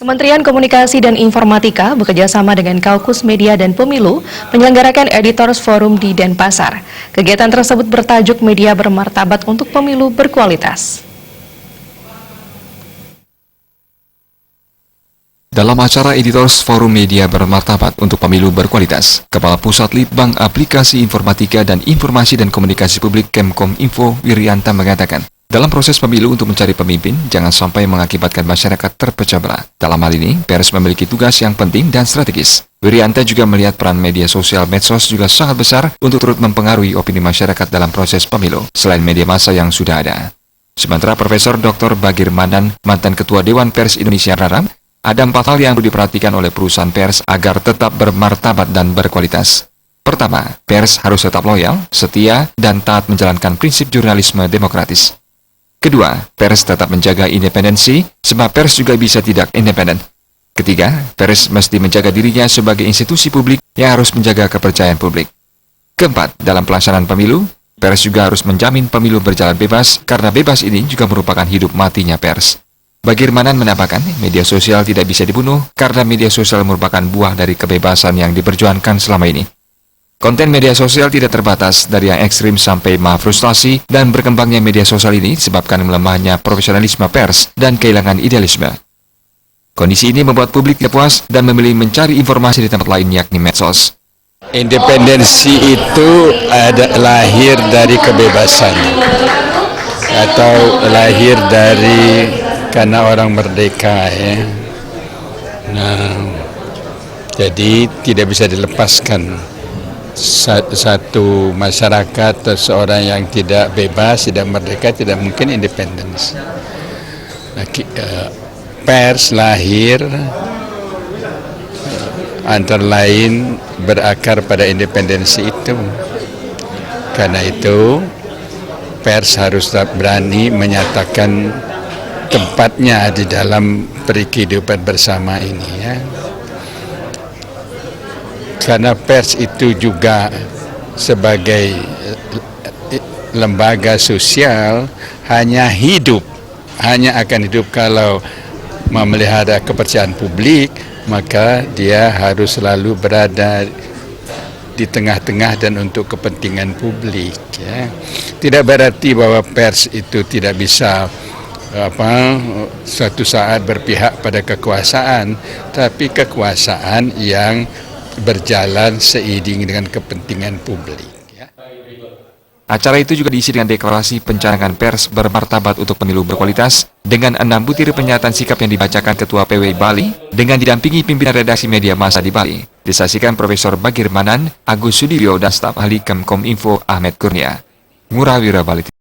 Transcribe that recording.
Kementerian Komunikasi dan Informatika bekerjasama dengan Kaukus Media dan Pemilu menyelenggarakan Editors Forum di Denpasar. Kegiatan tersebut bertajuk Media Bermartabat untuk Pemilu Berkualitas. Dalam acara Editors Forum Media Bermartabat untuk Pemilu Berkualitas, Kepala Pusat Litbang Aplikasi Informatika dan Informasi dan Komunikasi Publik Kemkominfo Wirianta mengatakan, dalam proses pemilu untuk mencari pemimpin, jangan sampai mengakibatkan masyarakat terpecah belah. Dalam hal ini, pers memiliki tugas yang penting dan strategis. Wirianta juga melihat peran media sosial medsos juga sangat besar untuk turut mempengaruhi opini masyarakat dalam proses pemilu, selain media massa yang sudah ada. Sementara Profesor Dr. Bagir Manan, mantan Ketua Dewan Pers Indonesia Raram, ada 4 hal yang perlu diperhatikan oleh perusahaan pers agar tetap bermartabat dan berkualitas. Pertama, pers harus tetap loyal, setia, dan taat menjalankan prinsip jurnalisme demokratis. Kedua, pers tetap menjaga independensi, sebab pers juga bisa tidak independen. Ketiga, pers mesti menjaga dirinya sebagai institusi publik yang harus menjaga kepercayaan publik. Keempat, dalam pelaksanaan pemilu, pers juga harus menjamin pemilu berjalan bebas, karena bebas ini juga merupakan hidup matinya pers. Bagir Manan menambahkan, media sosial tidak bisa dibunuh karena media sosial merupakan buah dari kebebasan yang diperjuangkan selama ini. Konten media sosial tidak terbatas dari yang ekstrim sampai frustasi, dan berkembangnya media sosial ini disebabkan melemahnya profesionalisme pers dan kehilangan idealisme. Kondisi ini membuat publik tidak puas dan memilih mencari informasi di tempat lain yakni medsos. Independensi itu lahir dari kebebasan atau lahir dari karena orang merdeka ya. Nah, jadi tidak bisa dilepaskan satu masyarakat atau seorang yang tidak bebas, tidak merdeka, tidak mungkin independen. Nah, pers lahir antara lain berakar pada independensi itu. Karena itu pers harus berani menyatakan tempatnya di dalam kehidupan bersama ini ya. Karena pers itu juga sebagai lembaga sosial hanya akan hidup kalau memelihara kepercayaan publik, maka dia harus selalu berada di tengah-tengah dan untuk kepentingan publik ya. Tidak berarti bahwa pers itu tidak bisa suatu saat berpihak pada kekuasaan, tapi kekuasaan yang berjalan seiring dengan kepentingan publik. Ya. Acara itu juga diisi dengan deklarasi pencanangan pers bermartabat untuk pemilu berkualitas dengan 6 butir pernyataan sikap yang dibacakan Ketua PW Bali dengan didampingi pimpinan redaksi media massa di Bali. Disaksikan Profesor Bagir Manan, Agus Sudiryo, dan staf ahli Kemkominfo Ahmed Kurnia. Ngurah Wira Bali.